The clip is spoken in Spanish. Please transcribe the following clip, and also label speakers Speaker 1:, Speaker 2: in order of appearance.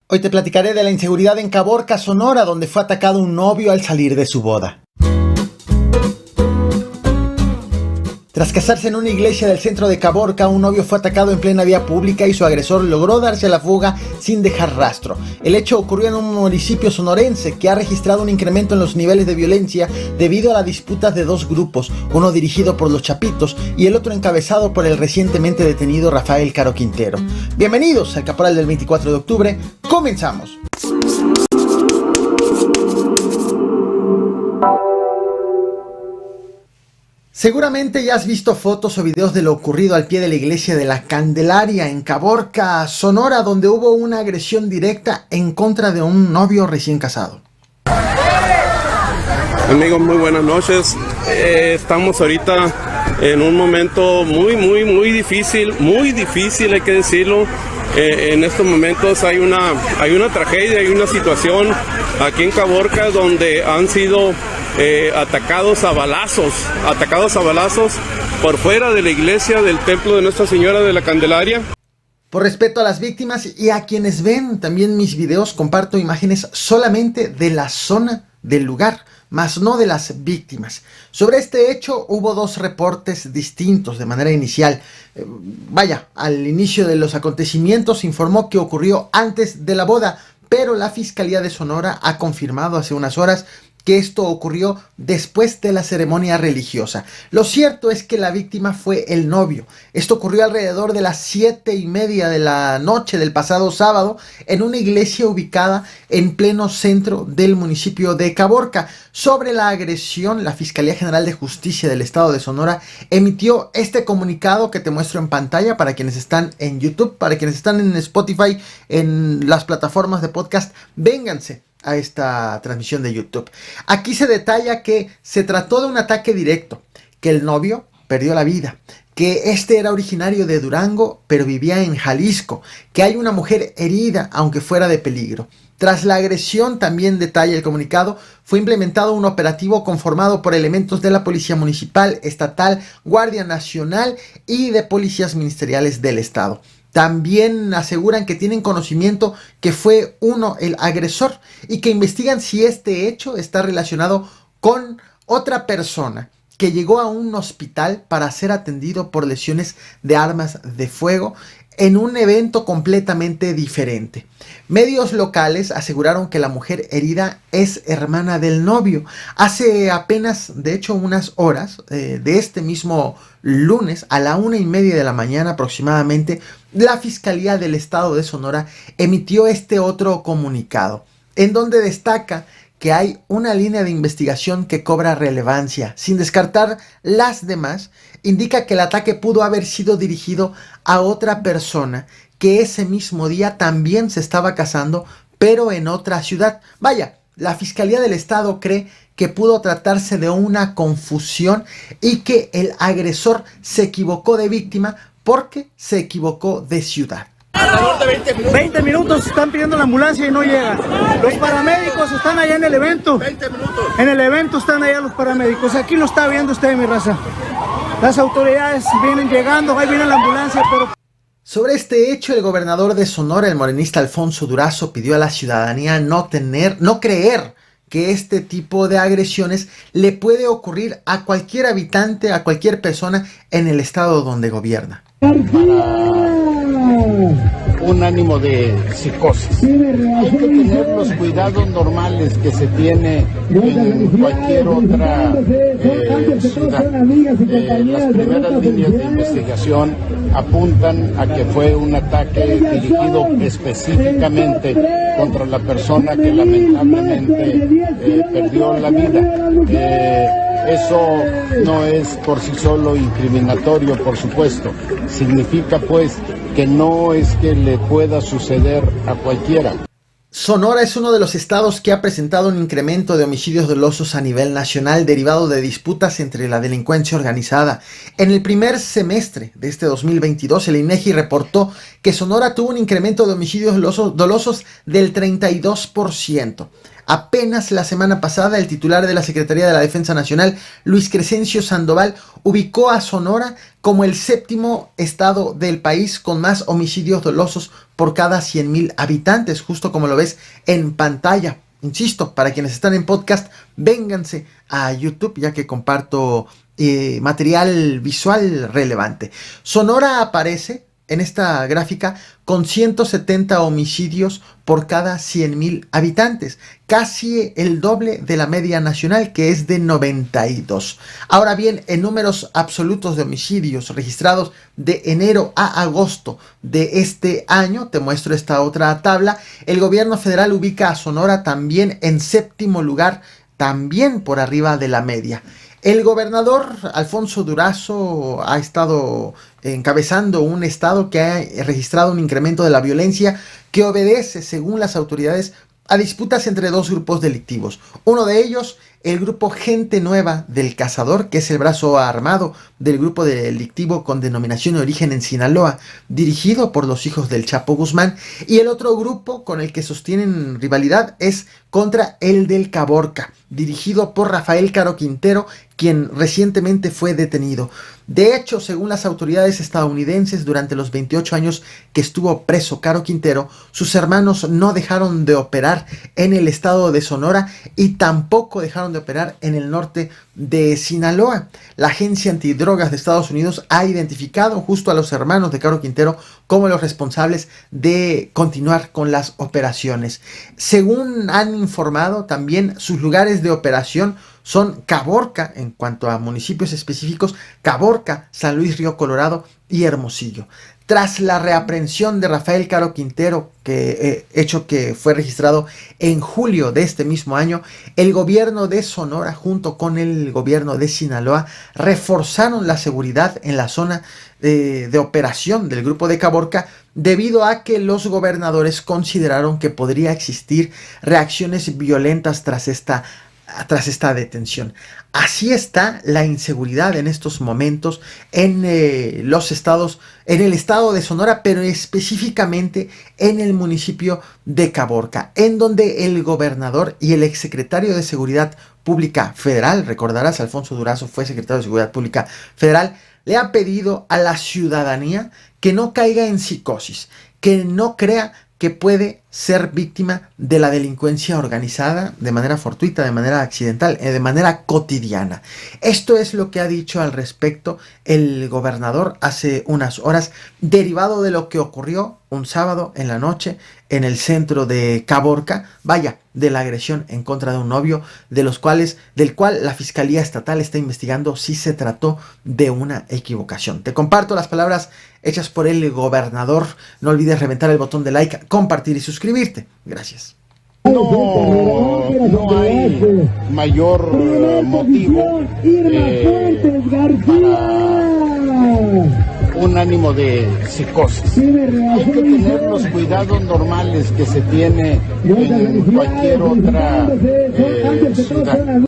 Speaker 1: Hoy te platicaré de la inseguridad en Caborca, Sonora, donde fue atacado un novio al salir de su boda. Tras casarse en una iglesia del centro de Caborca, un novio fue atacado en plena vía pública y su agresor logró darse a la fuga sin dejar rastro. El hecho ocurrió en un municipio sonorense que ha registrado un incremento en los niveles de violencia debido a la disputa de dos grupos, uno dirigido por los Chapitos y el otro encabezado por el recientemente detenido Rafael Caro Quintero. Bienvenidos al Caporal del 24 de octubre, comenzamos. Seguramente ya has visto fotos o videos de lo ocurrido al pie de la iglesia de la Candelaria en Caborca, Sonora, donde hubo una agresión directa en contra de un novio recién casado.
Speaker 2: Amigos, muy buenas noches. Estamos ahorita en un momento muy difícil, hay que decirlo. En estos momentos hay una tragedia, hay una situación aquí en Caborca donde han sido atacados a balazos por fuera de la iglesia del templo de Nuestra Señora de la Candelaria.
Speaker 1: Por respeto a las víctimas y a quienes ven también mis videos, comparto imágenes solamente de la zona del lugar, más no de las víctimas. Sobre este hecho hubo dos reportes distintos de manera inicial. Al inicio de los acontecimientos se informó que ocurrió antes de la boda, pero la Fiscalía de Sonora ha confirmado hace unas horas que esto ocurrió después de la ceremonia religiosa. Lo cierto es que la víctima fue el novio. Esto ocurrió alrededor de las 7:30 de la noche del pasado sábado en una iglesia ubicada en pleno centro del municipio de Caborca. Sobre la agresión, la Fiscalía General de Justicia del Estado de Sonora emitió este comunicado que te muestro en pantalla para quienes están en YouTube, para quienes están en Spotify, en las plataformas de podcast. Vénganse a esta transmisión de YouTube. Aquí se detalla que se trató de un ataque directo, que el novio perdió la vida, que este era originario de Durango, pero vivía en Jalisco, que hay una mujer herida, aunque fuera de peligro. Tras la agresión, también detalla el comunicado, fue implementado un operativo conformado por elementos de la Policía Municipal, Estatal, Guardia Nacional y de policías ministeriales del Estado. También aseguran que tienen conocimiento que fue uno el agresor y que investigan si este hecho está relacionado con otra persona que llegó a un hospital para ser atendido por lesiones de armas de fuego en un evento completamente diferente. Medios locales aseguraron que la mujer herida es hermana del novio. Hace apenas, de hecho, unas horas de este mismo lunes a la 1:30 de la mañana aproximadamente, la Fiscalía del Estado de Sonora emitió este otro comunicado, en donde destaca que hay una línea de investigación que cobra relevancia. Sin descartar las demás, indica que el ataque pudo haber sido dirigido a otra persona que ese mismo día también se estaba casando, pero en otra ciudad. La Fiscalía del Estado cree que pudo tratarse de una confusión y que el agresor se equivocó de víctima porque se equivocó de ciudad.
Speaker 3: 20 minutos están pidiendo la ambulancia y no llega. Los paramédicos están allá en el evento.
Speaker 4: 20 minutos.
Speaker 3: En el evento están allá los paramédicos. Aquí lo está viendo usted, mi raza. Las autoridades vienen llegando, ahí viene la ambulancia, pero...
Speaker 1: Sobre este hecho, el gobernador de Sonora, el morenista Alfonso Durazo, pidió a la ciudadanía no creer que este tipo de agresiones le puede ocurrir a cualquier habitante, a cualquier persona en el estado donde gobierna.
Speaker 4: Un ánimo de psicosis. Hay que tener los cuidados normales que se tiene en cualquier otra ciudad. Las primeras líneas de investigación apuntan a que fue un ataque dirigido específicamente contra la persona que lamentablemente perdió la vida. Eso no es por sí solo incriminatorio, por supuesto. Significa, pues, que no es que le pueda suceder a cualquiera.
Speaker 1: Sonora es uno de los estados que ha presentado un incremento de homicidios dolosos a nivel nacional derivado de disputas entre la delincuencia organizada. En el primer semestre de este 2022, el INEGI reportó que Sonora tuvo un incremento de homicidios dolosos del 32%. Apenas la semana pasada, el titular de la Secretaría de la Defensa Nacional, Luis Crescencio Sandoval, ubicó a Sonora como el 7º estado del país con más homicidios dolosos por cada 100,000 habitantes, justo como lo ves en pantalla. Insisto, para quienes están en podcast, vénganse a YouTube, ya que comparto material visual relevante. Sonora aparece en esta gráfica con 170 homicidios por cada 100,000 habitantes, casi el doble de la media nacional, que es de 92. Ahora bien, en números absolutos de homicidios registrados de enero a agosto de este año, te muestro esta otra tabla, el gobierno federal ubica a Sonora también en 7º lugar, también por arriba de la media. El gobernador Alfonso Durazo ha estado encabezando un estado que ha registrado un incremento de la violencia que obedece, según las autoridades, a disputas entre dos grupos delictivos. Uno de ellos, el grupo Gente Nueva del Cazador, que es el brazo armado del grupo delictivo con denominación de origen en Sinaloa, dirigido por los hijos del Chapo Guzmán, y el otro grupo con el que sostienen rivalidad es contra el del Caborca, dirigido por Rafael Caro Quintero, quien recientemente fue detenido. De hecho, según las autoridades estadounidenses, durante los 28 años que estuvo preso Caro Quintero, sus hermanos no dejaron de operar en el estado de Sonora y tampoco dejaron de operar en el norte de Sinaloa. La agencia antidrogas de Estados Unidos ha identificado justo a los hermanos de Caro Quintero como los responsables de continuar con las operaciones. Según han informado también, sus lugares de operación son Caborca, en cuanto a municipios específicos, Caborca, San Luis Río Colorado y Hermosillo. Tras la reaprehensión de Rafael Caro Quintero, hecho que fue registrado en julio de este mismo año, el gobierno de Sonora junto con el gobierno de Sinaloa reforzaron la seguridad en la zona de operación del grupo de Caborca, debido a que los gobernadores consideraron que podría existir reacciones violentas tras esta detención. Así está la inseguridad en estos momentos en los estados, en el estado de Sonora, pero específicamente en el municipio de Caborca, en donde el gobernador y el exsecretario de Seguridad Pública Federal, recordarás, Alfonso Durazo fue secretario de Seguridad Pública Federal, le ha pedido a la ciudadanía que no caiga en psicosis, que no crea que puede ser víctima de la delincuencia organizada de manera fortuita, de manera accidental, de manera cotidiana. Esto es lo que ha dicho al respecto el gobernador hace unas horas, derivado de lo que ocurrió un sábado en la noche en el centro de Caborca, de la agresión en contra de un novio, del cual la Fiscalía Estatal está investigando si se trató de una equivocación. Te comparto las palabras hechas por el gobernador. No olvides reventar el botón de like, compartir y suscribirte. Gracias.
Speaker 4: No hay mayor motivo para un ánimo de psicosis. Hay que tener los cuidados normales que se tiene en cualquier otra ciudad.